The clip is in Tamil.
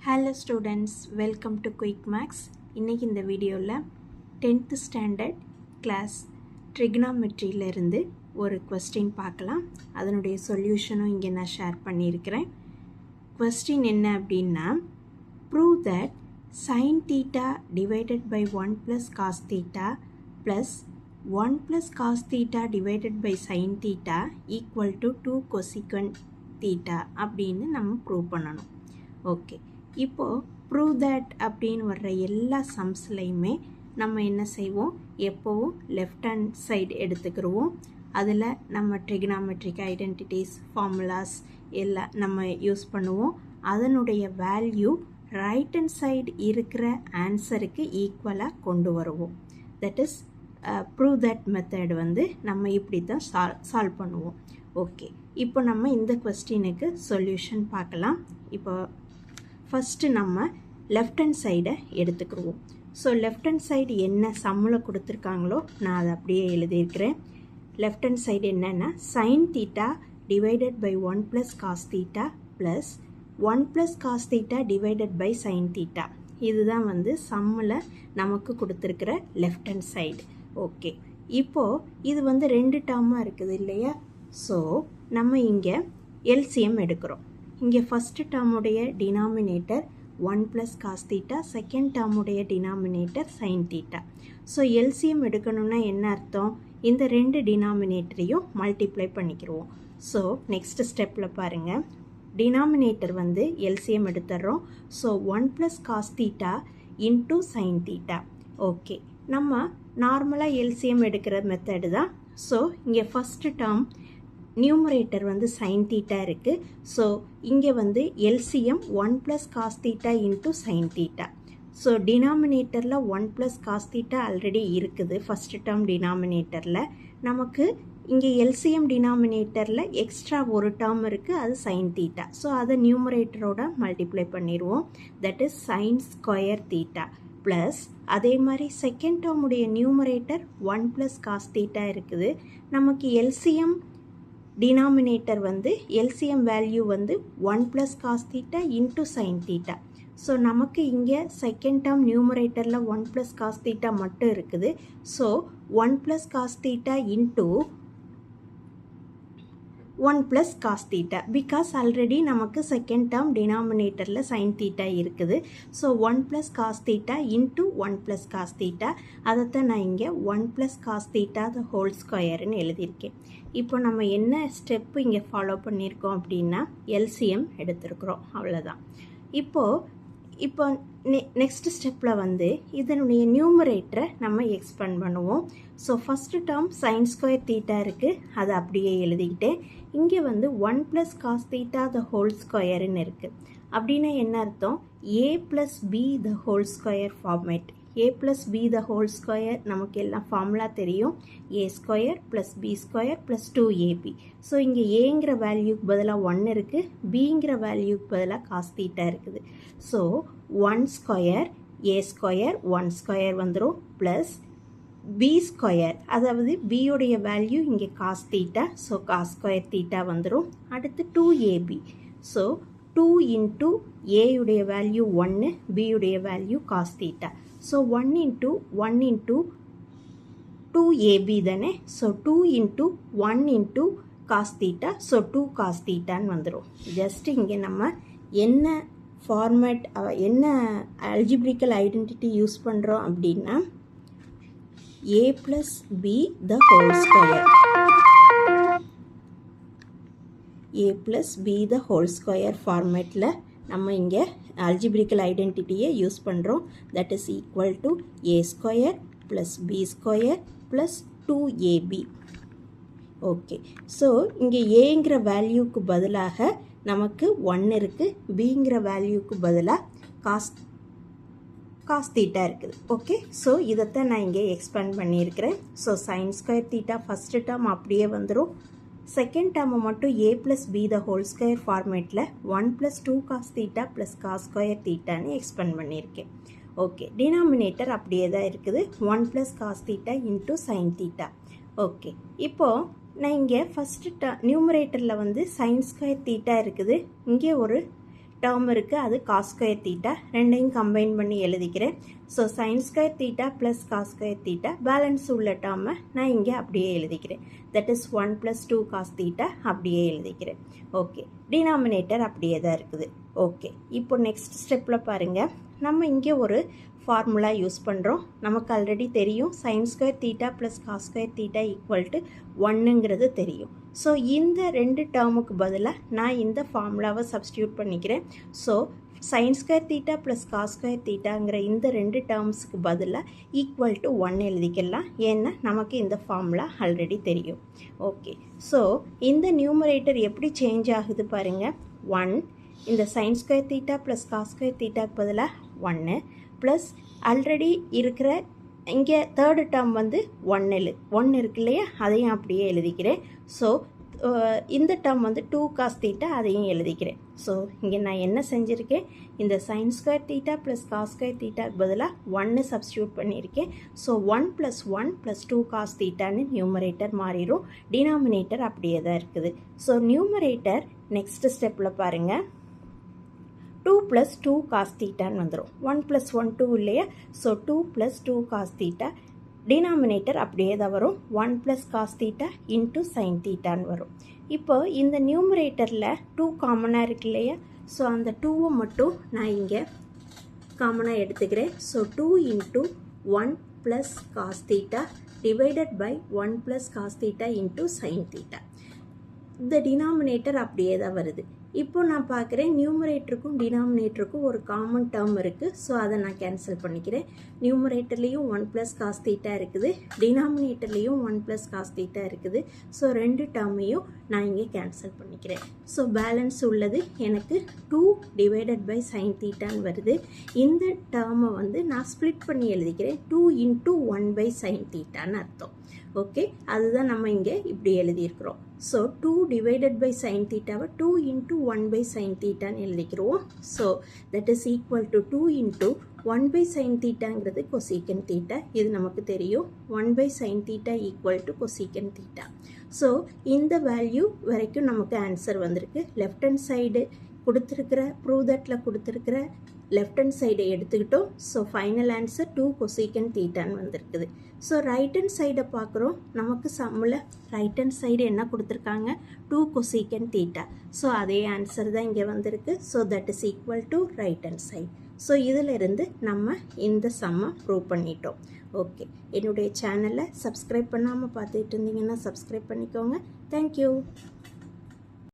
Hello students, welcome to Quick Max. இன்னைக்கு இந்த வீடியோவில் 10th standard class trigonometryல இருந்து ஒரு question பார்க்கலாம். அதனுடைய சொல்யூஷனும் இங்கே நான் ஷேர் பண்ணியிருக்கிறேன். question என்ன அப்படின்னா, prove that sin theta divided by 1 plus cos theta plus 1 plus cos theta divided by sin theta equal to 2 cosecant theta அப்படின்னு நம்ம ப்ரூவ் பண்ணணும். ஓகே, இப்போது ப்ரூவ் தட் அப்படின்னு வர்ற எல்லா சம்ஸ்லையுமே நம்ம என்ன செய்வோம், எப்போவும் லெஃப்ட் ஹேண்ட் சைடு எடுத்துக்கிடுவோம். அதில் நம்ம ட்ரிகனாமெட்ரிக் ஐடென்டிட்டிஸ் ஃபார்முலாஸ் எல்லாம் நம்ம யூஸ் பண்ணுவோம். அதனுடைய வேல்யூ ரைட் ஹேண்ட் சைடு இருக்கிற ஆன்சருக்கு ஈக்குவலாக கொண்டு வருவோம். That is prove that method நம்ம இப்படி தான் சால்வ் பண்ணுவோம். ஓகே, இப்போ நம்ம இந்த கொஸ்டினுக்கு சொல்யூஷன் பார்க்கலாம். இப்போ ஃபஸ்ட்டு நம்ம லெஃப்ட் ஹேண்ட் சைடை எடுத்துக்கிடுவோம். ஸோ லெஃப்ட் ஹேண்ட் சைடு என்ன சம்மில் கொடுத்துருக்காங்களோ நான் அதை அப்படியே எழுதியிருக்கிறேன். லெஃப்ட் ஹேண்ட் சைடு என்னென்னா sine theta divided by 1 plus cos theta plus 1 plus cos theta divided by sine theta. இதுதான் சம்மில் நமக்கு கொடுத்துருக்கிற லெஃப்ட் ஹேண்ட் சைடு. ஓகே, இப்போது இது 2 டேர்மாக இருக்குது இல்லையா? ஸோ நம்ம இங்கே எல்சிஎம் எடுக்கிறோம். இங்கே ஃபஸ்ட்டு டேர்முடைய denominator 1 plus cos theta, second டேர்முடைய denominator sine theta. So LCM எடுக்கணும்னா என்ன அர்த்தம், இந்த 2 டினாமினேட்டரையும் மல்டிப்ளை பண்ணிக்கிடுவோம். ஸோ நெக்ஸ்ட் ஸ்டெப்பில் பாருங்கள், டினாமினேட்டர் எல்சிஎம் எடுத்துடுறோம். So 1 plus cos theta into sine theta. Okay, நம்ம நார்மலாக எல்சிஎம் எடுக்கிற மெத்தடு தான். ஸோ இங்கே first term numerator sine theta இருக்குது. ஸோ இங்கே LCM 1 plus cos theta into sine theta. So டினாமினேட்டரில் 1 ப்ளஸ் காஸ் தீட்டா ஆல்ரெடி இருக்குது ஃபஸ்ட்டு டேர்ம் டினாமினேட்டரில். நமக்கு இங்கே எல்சிஎம் டினாமினேட்டரில் எக்ஸ்ட்ரா ஒரு டேர்ம் இருக்குது, அது சைன் தீட்டா. ஸோ அதை நியூமரேட்டரோட மல்டிப்ளை பண்ணிடுவோம். That is sine square theta plus அதே மாதிரி செகண்ட் டேர்முடைய நியூமரேட்டர் 1 ப்ளஸ் காஸ் தீட்டா இருக்குது. நமக்கு LCM denominator LCM value 1 plus cos theta into sine theta. So நமக்கு இங்கே செகண்ட் டேர்ம் நியூமரேட்டரில் 1 ப்ளஸ் காஸ் தீட்டா மட்டும் இருக்குது. So 1 plus cos theta into 1 plus cos theta, because already நமக்கு செகண்ட் டேர்ம் டினாமினேட்டரில் சைன் தீட்டா இருக்குது. So 1 plus cos theta into 1 plus cos theta, அதைத்தான் நான் இங்கே 1 plus cos theta the whole ஸ்கொயர்னு எழுதியிருக்கேன். இப்போ நம்ம என்ன ஸ்டெப்பு இங்கே ஃபாலோ பண்ணியிருக்கோம் அப்படின்னா எல்சிஎம் எடுத்துருக்குறோம், அவ்வளோதான். இப்போ நெக்ஸ்ட் ஸ்டெப்பில் இதனுடைய நியூமரேட்டரை நம்ம எக்ஸ்பேண்ட் பண்ணுவோம். So first term sine square theta இருக்குது, அதை அப்படியே எழுதிக்கிட்டேன். இங்கே 1 plus cos theta the whole ஸ்கொயர்னு இருக்குது. அப்படின்னா என்ன அர்த்தம், A plus B the whole square format. A plus B the whole square நமக்கு எல்லாம் ஃபார்முலா தெரியும். A square plus B square plus 2ab. So இங்கே ஏங்கிற வேல்யூக்கு பதிலாக 1 இருக்குது, பிங்கிற வேல்யூக்கு பதிலாக காஸ் தீட்டா இருக்குது. So 1 square A square 1 square வந்துடும் ப்ளஸ் பி ஸ்கொயர், அதாவது பியோடைய வேல்யூ இங்கே cos theta. So cos square theta வந்துடும். அடுத்து 2ab. ஸோ 2 இன்ட்டு ஏயுடைய வேல்யூ 1, பியுடைய value cos theta. So 1 into 2ab தானே. So 2 into 1 into cos theta. So 2 cos தீட்டான்னு வந்துடும். ஜஸ்ட் இங்கே நம்ம என்ன ஃபார்மேட், என்ன அல்ஜிப்ரிக்கல் ஐடென்டிட்டி யூஸ் பண்ணுறோம் அப்படின்னா a plus b the whole square. a plus b the whole square ஃபார்மேட்டில் நம்ம இங்கே அல்ஜிப்ரிக்கல் ஐடென்டிட்டியை யூஸ் பண்ணுறோம். That is equal to a square plus b square plus 2ab. Okay, so இங்கே ஏங்கிற வேல்யூக்கு பதிலாக நமக்கு 1 இருக்குது, பிங்கிற வேல்யூக்கு பதிலாக காஸ் தீட்டா இருக்குது. ஓகே, ஸோ இதைத்தான் நான் இங்கே எக்ஸ்பேண்ட் பண்ணியிருக்கிறேன். So sine square theta first term அப்படியே வந்துடும். செகண்ட் டேர்மை மட்டும் A plus B the whole square ஃபார்மேட்டில் 1 plus 2 cos theta plus cos square தீட்டான்னு எக்ஸ்பேண்ட் பண்ணியிருக்கேன். ஓகே, டினாமினேட்டர் அப்படியே தான் இருக்குது, 1 plus cos theta into sine theta. Okay, இப்போது நான் இங்கே ஃபஸ்ட்டு நியூமரேட்டரில் சைன் ஸ்கொயர் தீட்டா இருக்குது, இங்கே ஒரு டேர்ம் இருக்குது, அது காஸ் ஸ்கொயர் தீட்டா. ரெண்டையும் கம்பைன் பண்ணி எழுதிக்கிறேன். So sine square theta plus cos square theta. Balance உள்ள டேர்மை நான் இங்கே அப்படியே எழுதிக்கிறேன். தட் இஸ் 1 + 2 காஸ் தீட்டா அப்படியே எழுதிக்கிறேன். ஓகே, டினாமினேட்டர் அப்படியே தான் இருக்குது. ஓகே, இப்போ நெக்ஸ்ட் ஸ்டெப்பில் பாருங்கள், நம்ம இங்கே ஒரு ஃபார்முலா யூஸ் பண்ணுறோம். நமக்கு ஆல்ரெடி தெரியும் sine square theta plus cos square theta equal to 1ங்கிறது தெரியும். ஸோ இந்த ரெண்டு டேர்முக்கு பதிலாக நான் இந்த ஃபார்முலாவை சப்ஸ்டியூட் பண்ணிக்கிறேன். So sine square theta plus cos square தீட்டாங்கிற இந்த ரெண்டு டேர்ம்ஸுக்கு பதிலாக ஈக்குவல் டு 1 எழுதிக்கலாம். ஏன்னா நமக்கு இந்த ஃபார்முலா ஆல்ரெடி தெரியும். ஓகே, ஸோ இந்த நியூமரேட்டர் எப்படி சேஞ்ச் ஆகுது பாருங்கள். 1 இந்த sine square theta plus cos square தீட்டாக்கு பதிலாக 1 ப்ளஸ் ஆல்ரெடி இருக்கிற இங்கே தேர்டு டேர்ம் வந்து 1 இருக்கு இல்லையா, அதையும் அப்படியே எழுதிக்கிறேன். ஸோ இந்த டேர்ம் வந்து 2 காஸ் தீட்டா, அதையும் எழுதிக்கிறேன். ஸோ இங்கே நான் என்ன செஞ்சுருக்கேன், இந்த sine square theta plus cos square தீட்டாக்கு பதிலாக 1 சப்ஸ்டியூட் பண்ணியிருக்கேன். ஸோ 1 + 1 + 2 காஸ் தீட்டான்னு நியூமரேட்டர் மாறிடும். டினாமினேட்டர் அப்படியே தான் இருக்குது. ஸோ நியூமரேட்டர் நெக்ஸ்ட் ஸ்டெப்பில் பாருங்கள், 2 + 2 காஸ் தீட்டான்னு வந்துடும். 1 + 1 2 இல்லையா, ஸோ 2 + 2 காஸ் தீட்டா. டினாமினேட்டர் அப்படியே தான் வரும். 1 + காஸ் தீட்டா இன்ட்டு சைன் தீட்டான்னு வரும். இப்போ இந்த நியூமரேட்டரில் 2 காமனாக இருக்கு இல்லையா, ஸோ அந்த 2வை மட்டும் நான் இங்கே காமனாக எடுத்துக்கிறேன். So 2 × 1 + cos theta divided by 1 + cos theta into sine theta. இந்த டினாமினேட்டர் அப்படியே தான் வருது. இப்போ நான் பார்க்குறேன் நியூமரேட்டருக்கும் டினாமினேட்டருக்கும் ஒரு காமன் டேர்ம் இருக்குது. ஸோ அதை நான் கேன்சல் பண்ணிக்கிறேன். நியூமரேட்டர்லேயும் 1 + காஸ் தீட்டா இருக்குது, டினாமினேட்டர்லேயும் 1 + காஸ் தீட்டா இருக்குது. ஸோ ரெண்டு டேர்மையும் நான் இங்கே கேன்சல் பண்ணிக்கிறேன். ஸோ பேலன்ஸ் உள்ளது எனக்கு 2 டிவைடட் பை சைன் தீட்டான்னு வருது. இந்த டேர்மை வந்து நான் ஸ்ப்ளிட் பண்ணி எழுதிக்கிறேன். 2 × 1 பை சைன் தீட்டான்னு அர்த்தம். ஓகே, அதுதான் நம்ம இங்கே இப்படி எழுதியிருக்கிறோம். ஸோ 2 டிவைடட் பை சைன் தீட்டாவை 2 × 1 பை சைன் தீட்டான்னு எழுதிக்கிறோம். So that is equal to 2 × 1 by சைன் தீட்டாங்கிறது கொசீக்கன் தீட்டா. இது நமக்கு தெரியும். 1 by sine theta equal to cosecant theta. So இந்த வேல்யூ வரைக்கும் நமக்கு ஆன்சர் வந்திருக்கு. லெஃப்ட் ஹேண்ட் சைடு கொடுத்துருக்கிற ப்ரூவ் தட்டில் கொடுத்துருக்கிற லெஃப்ட் ஹேண்ட் சைடை எடுத்துக்கிட்டோம். ஸோ ஃபைனல் ஆன்சர் 2 கொசீக்கன் தீட்டான்னு வந்திருக்குது. ஸோ ரைட் ஹேண்ட் சைடை பார்க்குறோம். நமக்கு சம்மில் ரைட் ஹேண்ட் சைடு என்ன கொடுத்துருக்காங்க, 2 கொசீக்கன் தீட்டா. ஸோ அதே ஆன்சர் தான் இங்கே வந்திருக்கு. So that is equal to right hand side. So இதிலிருந்து நம்ம இந்த சம்மை ப்ரூவ் பண்ணிட்டோம். ஓகே, என்னுடைய சேனலை சப்ஸ்கிரைப் பண்ணாமல் பார்த்துட்டு இருந்தீங்கன்னா சப்ஸ்கிரைப் பண்ணிக்கோங்க. தேங்க்யூ.